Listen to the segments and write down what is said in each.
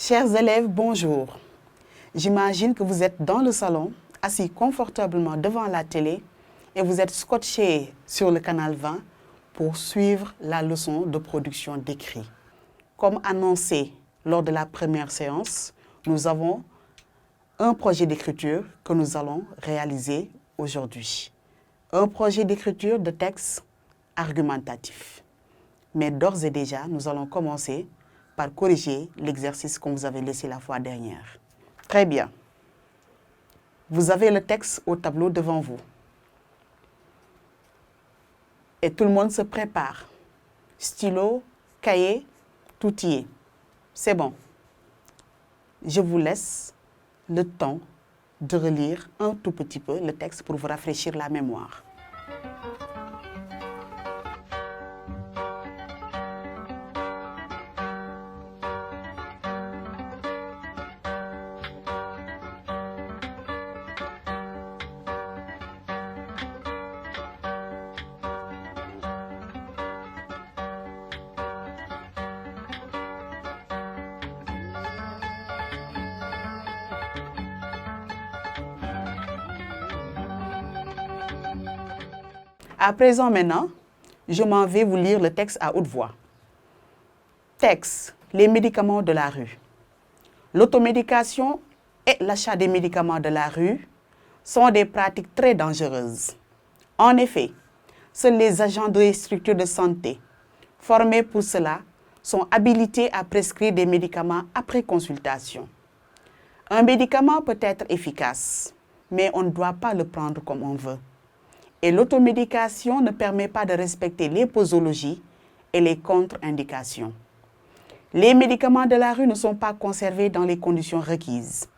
Chers élèves, bonjour. J'imagine que vous êtes dans le salon, assis confortablement devant la télé et vous êtes scotchés sur le canal 20 pour suivre la leçon de production d'écrit. Comme annoncé lors de la première séance, nous avons un projet d'écriture que nous allons réaliser aujourd'hui. Un projet d'écriture de texte argumentatif. Mais d'ores et déjà, nous allons commencer par corriger l'exercice qu'on vous avait laissé la fois dernière. Très bien. Vous avez le texte au tableau devant vous. Et tout le monde se prépare. Stylo, cahier, tout y est. C'est bon. Je vous laisse le temps de relire un tout petit peu le texte pour vous rafraîchir la mémoire. À présent maintenant, je m'en vais vous lire le texte à haute voix. Texte, les médicaments de la rue. L'automédication et l'achat des médicaments de la rue sont des pratiques très dangereuses. En effet, seuls les agents des structures de santé formés pour cela sont habilités à prescrire des médicaments après consultation. Un médicament peut être efficace, mais on ne doit pas le prendre comme on veut. Et l'automédication ne permet pas de respecter les posologies et les contre-indications. Les médicaments de la rue ne sont pas conservés dans les conditions requises.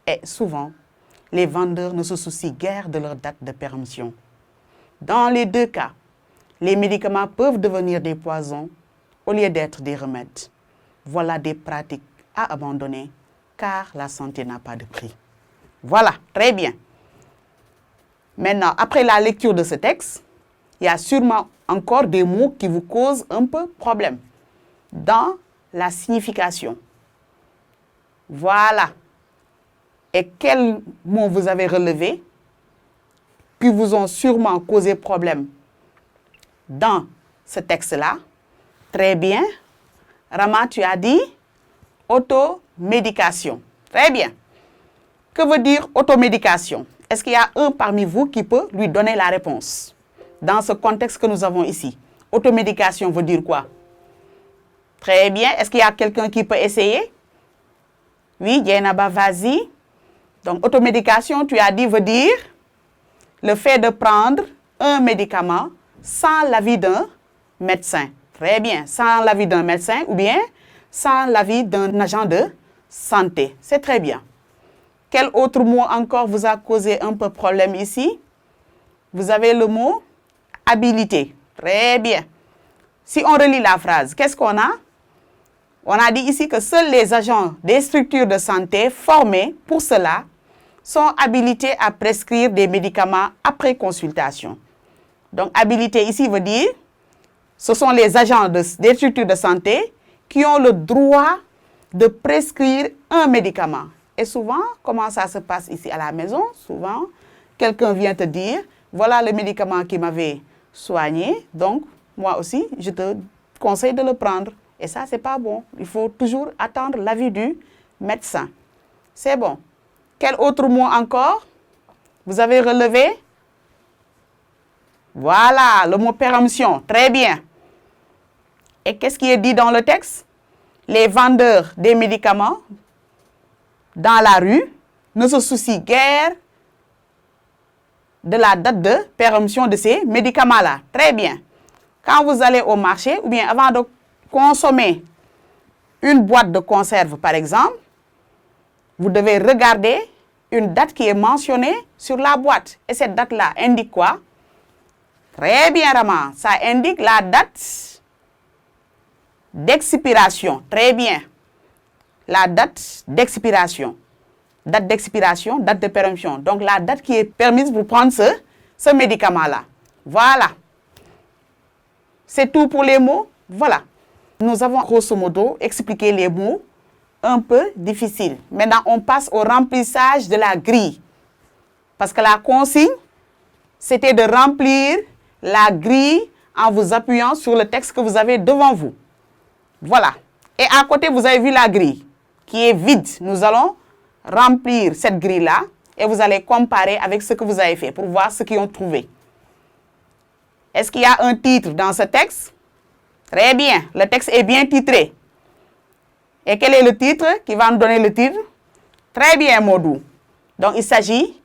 Et souvent, les vendeurs ne se soucient guère de leur date de péremption. Dans les deux cas, les médicaments peuvent devenir des poisons au lieu d'être des remèdes. Voilà des pratiques à abandonner car la santé n'a pas de prix. Voilà, très bien. Maintenant, après la lecture de ce texte, il y a sûrement encore des mots qui vous causent un peu problème dans la signification. Voilà. Et quels mots vous avez relevés qui vous ont sûrement causé problème dans ce texte-là? Très bien. Rama, tu as dit automédication. Très bien. Que veut dire automédication? Est-ce qu'il y a un parmi vous qui peut lui donner la réponse? Dans ce contexte que nous avons ici, automédication veut dire quoi? Très bien. Est-ce qu'il y a quelqu'un qui peut essayer? Oui, Dienaba, vas-y. Donc, automédication, tu as dit, veut dire le fait de prendre un médicament sans l'avis d'un médecin. Très bien. Sans l'avis d'un médecin ou bien sans l'avis d'un agent de santé. C'est très bien. Quel autre mot encore vous a causé un peu problème ici? Vous avez le mot habilité. Très bien. Si on relit la phrase, qu'est-ce qu'on a? On a dit ici que seuls les agents des structures de santé formés pour cela sont habilités à prescrire des médicaments après consultation. Donc, habilité ici veut dire ce sont les agents des structures de santé qui ont le droit de prescrire un médicament. Et souvent, comment ça se passe ici à la maison? Souvent, quelqu'un vient te dire, voilà le médicament qui m'avait soigné, donc moi aussi, je te conseille de le prendre. Et ça, ce n'est pas bon. Il faut toujours attendre l'avis du médecin. C'est bon. Quel autre mot encore vous avez relevé? Voilà, le mot péremption. Très bien. Et qu'est-ce qui est dit dans le texte? Les vendeurs des médicaments dans la rue ne se soucient guère de la date de péremption de ces médicaments-là. Très bien. Quand vous allez au marché, ou bien avant de consommer une boîte de conserve, par exemple, vous devez regarder une date qui est mentionnée sur la boîte. Et cette date-là indique quoi? Très bien, Rama. Ça indique la date d'expiration. Très bien. La date d'expiration. Date d'expiration, date de péremption. Donc, la date qui est permise pour prendre ce médicament-là. Voilà. C'est tout pour les mots. Voilà. Nous avons grosso modo expliqué les mots un peu difficile. Maintenant, on passe au remplissage de la grille. Parce que la consigne, c'était de remplir la grille en vous appuyant sur le texte que vous avez devant vous. Voilà. Et à côté, vous avez vu la grille qui est vide. Nous allons remplir cette grille-là et vous allez comparer avec ce que vous avez fait pour voir ce qu'ils ont trouvé. Est-ce qu'il y a un titre dans ce texte? Très bien. Le texte est bien titré. Et quel est le titre qui va nous donner le titre? Très bien, Modou. Donc, il s'agit,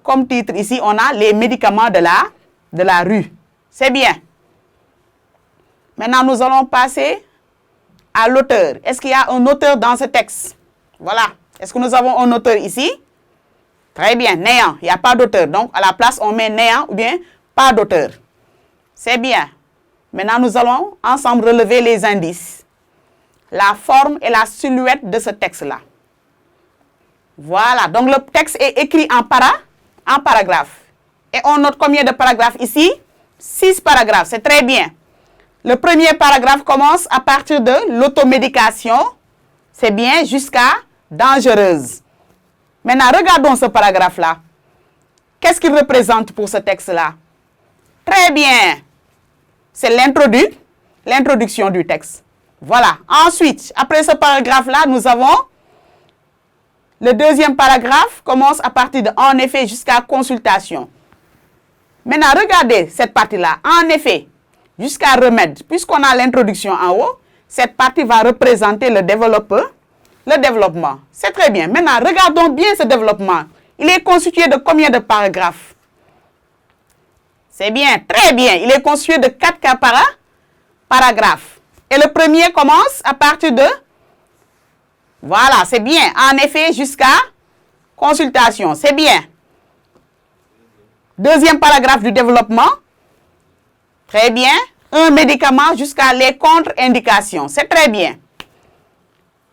comme titre ici, on a les médicaments de la rue. C'est bien. Maintenant, nous allons passer à l'auteur. Est-ce qu'il y a un auteur dans ce texte? Voilà. Est-ce que nous avons un auteur ici? Très bien. Néant. Il n'y a pas d'auteur. Donc, à la place, on met néant ou bien pas d'auteur. C'est bien. Maintenant, nous allons ensemble relever les indices. La forme et la silhouette de ce texte-là. Voilà. Donc, le texte est écrit en paragraphe. Et on note combien de paragraphes ici? 6 paragraphes. C'est très bien. Le premier paragraphe commence à partir de l'automédication. C'est bien, jusqu'à dangereuse. Maintenant, regardons ce paragraphe-là. Qu'est-ce qu'il représente pour ce texte-là? Très bien. C'est l'introduction du texte. Voilà. Ensuite, après ce paragraphe-là, nous avons le deuxième paragraphe commence à partir de en effet jusqu'à consultation. Maintenant, regardez cette partie-là. En effet, jusqu'à remède. Puisqu'on a l'introduction en haut, cette partie va représenter le développement. C'est très bien. Maintenant, regardons bien ce développement. Il est constitué de combien de paragraphes? C'est bien, très bien. Il est constitué de 4 paragraphes. Et le premier commence à partir de... Voilà, c'est bien. En effet, jusqu'à consultation. C'est bien. Deuxième paragraphe du développement. Très bien. Un médicament jusqu'à les contre-indications. C'est très bien.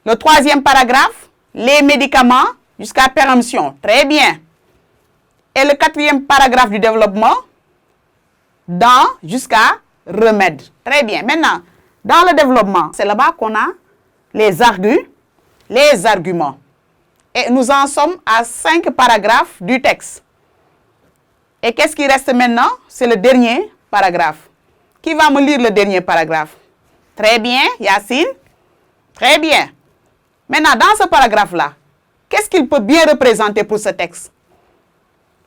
Le troisième paragraphe, les médicaments jusqu'à péremption. Très bien. Et le quatrième paragraphe du développement, dans jusqu'à remède. Très bien. Maintenant, dans le développement, c'est là-bas qu'on a les arguments. Et nous en sommes à 5 paragraphes du texte. Et qu'est-ce qui reste maintenant? C'est le dernier paragraphe. Qui va me lire le dernier paragraphe? Très bien, Yacine. Très bien. Maintenant, dans ce paragraphe-là, qu'est-ce qu'il peut bien représenter pour ce texte?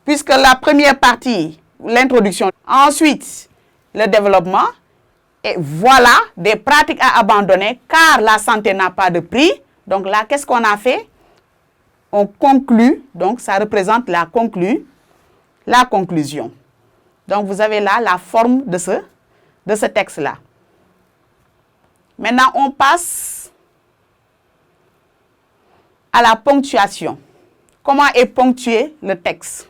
Puisque la première partie, l'introduction, ensuite, le développement, et voilà des pratiques à abandonner car la santé n'a pas de prix. Donc là, qu'est-ce qu'on a fait? On conclut, donc ça représente la conclusion. Donc vous avez là la forme de ce texte-là. Maintenant, on passe à la ponctuation. Comment est ponctué le texte?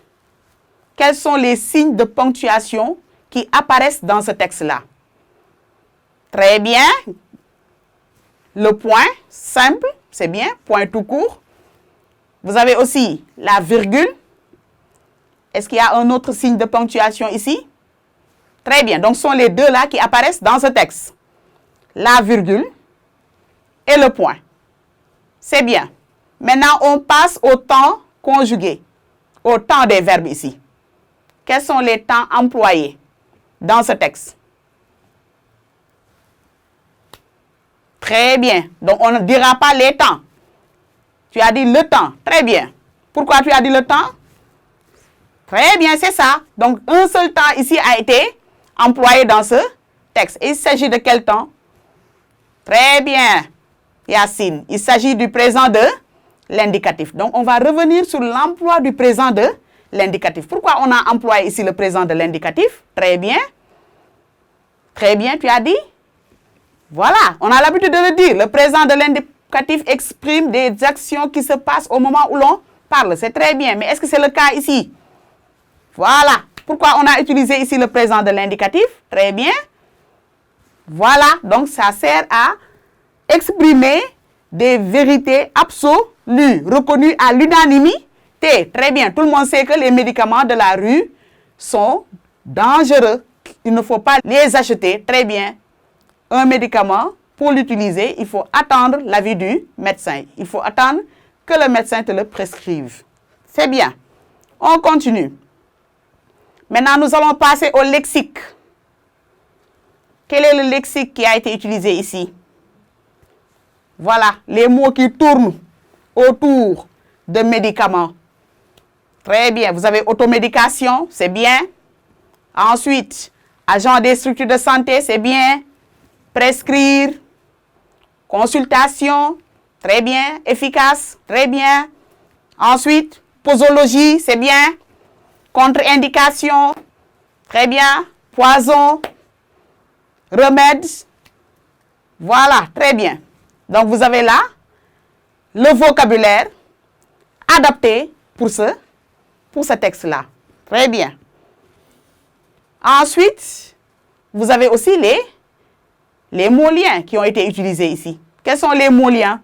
Quels sont les signes de ponctuation qui apparaissent dans ce texte-là? Très bien. Le point, simple, c'est bien, point tout court. Vous avez aussi la virgule. Est-ce qu'il y a un autre signe de ponctuation ici? Très bien. Donc, ce sont les deux là qui apparaissent dans ce texte. La virgule et le point. C'est bien. Maintenant, on passe au temps conjugué, au temps des verbes ici. Quels sont les temps employés dans ce texte? Très bien. Donc, on ne dira pas les temps. Tu as dit le temps. Très bien. Pourquoi tu as dit le temps? Très bien, c'est ça. Donc, un seul temps ici a été employé dans ce texte. Il s'agit de quel temps? Très bien, Yacine. Il s'agit du présent de l'indicatif. Donc, on va revenir sur l'emploi du présent de l'indicatif. Pourquoi on a employé ici le présent de l'indicatif? Très bien. Très bien, tu as dit? Voilà, on a l'habitude de le dire. Le présent de l'indicatif exprime des actions qui se passent au moment où l'on parle. C'est très bien. Mais est-ce que c'est le cas ici? Voilà. Pourquoi on a utilisé ici le présent de l'indicatif? Très bien. Voilà. Donc, ça sert à exprimer des vérités absolues, reconnues à l'unanimité. Très bien. Tout le monde sait que les médicaments de la rue sont dangereux. Il ne faut pas les acheter. Très bien. Un médicament pour l'utiliser, il faut attendre l'avis du médecin. Il faut attendre que le médecin te le prescrive. C'est bien. On continue. Maintenant, nous allons passer au lexique. Quel est le lexique qui a été utilisé ici? Voilà, les mots qui tournent autour de médicaments. Très bien, vous avez automédication, c'est bien. Ensuite, agent des structures de santé, c'est bien. Prescrire, consultation, très bien. Efficace, très bien. Ensuite, posologie, c'est bien. Contre-indication, très bien. Poison, remède, voilà, très bien. Donc, vous avez là le vocabulaire adapté pour ce texte-là. Très bien. Ensuite, vous avez aussi les mots-liens qui ont été utilisés ici. Quels sont les mots-liens?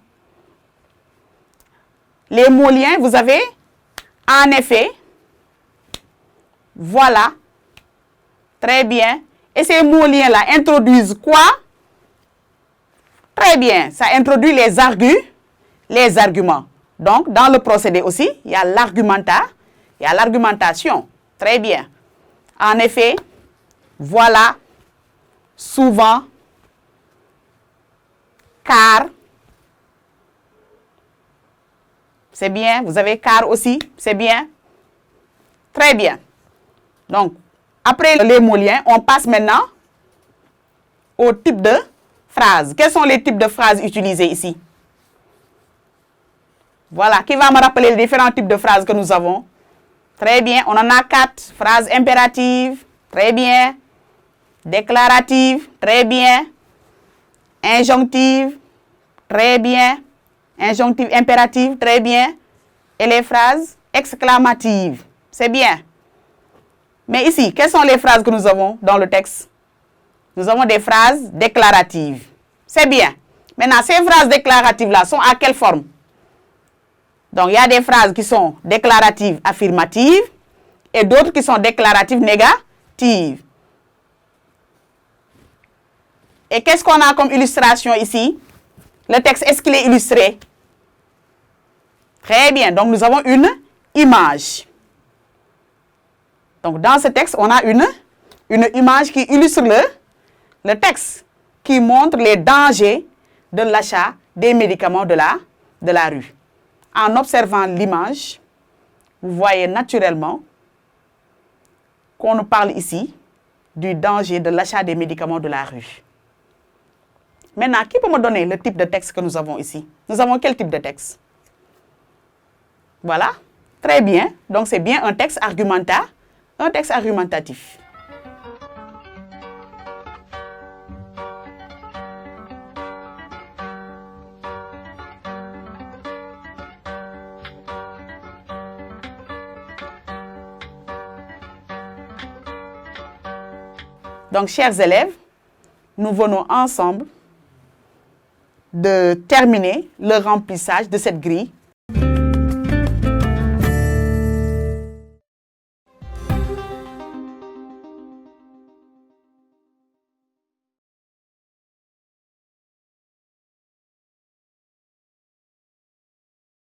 Les mots-liens, vous avez en effet, voilà, très bien. Et ces mots-liens-là introduisent quoi? Très bien, ça introduit les arguments. Donc, dans le procédé aussi, il y a l'argumentation. Très bien. En effet, voilà, souvent, car. C'est bien. Vous avez car aussi. C'est bien. Très bien. Donc, après les mots liens, on passe maintenant au type de phrase. Quels sont les types de phrases utilisées ici? Voilà. Qui va me rappeler les différents types de phrases que nous avons? Très bien. On en a 4. Phrases impératives. Très bien. Déclaratives. Très bien. Injonctives. Très bien. Injonctive impérative. Très bien. Et les phrases exclamatives. C'est bien. Mais ici, quelles sont les phrases que nous avons dans le texte? Nous avons des phrases déclaratives. C'est bien. Maintenant, ces phrases déclaratives-là sont à quelle forme? Donc, il y a des phrases qui sont déclaratives affirmatives et d'autres qui sont déclaratives négatives. Et qu'est-ce qu'on a comme illustration ici? Le texte, est-ce qu'il est illustré? Très bien. Donc, nous avons une image. Donc, dans ce texte, on a une image qui illustre le texte, qui montre les dangers de l'achat des médicaments de la rue. En observant l'image, vous voyez naturellement qu'on nous parle ici du danger de l'achat des médicaments de la rue. Maintenant, qui peut me donner le type de texte que nous avons ici? Nous avons quel type de texte? Voilà, très bien. Donc, c'est bien un texte argumentatif. Donc, chers élèves, nous venons ensemble de terminer le remplissage de cette grille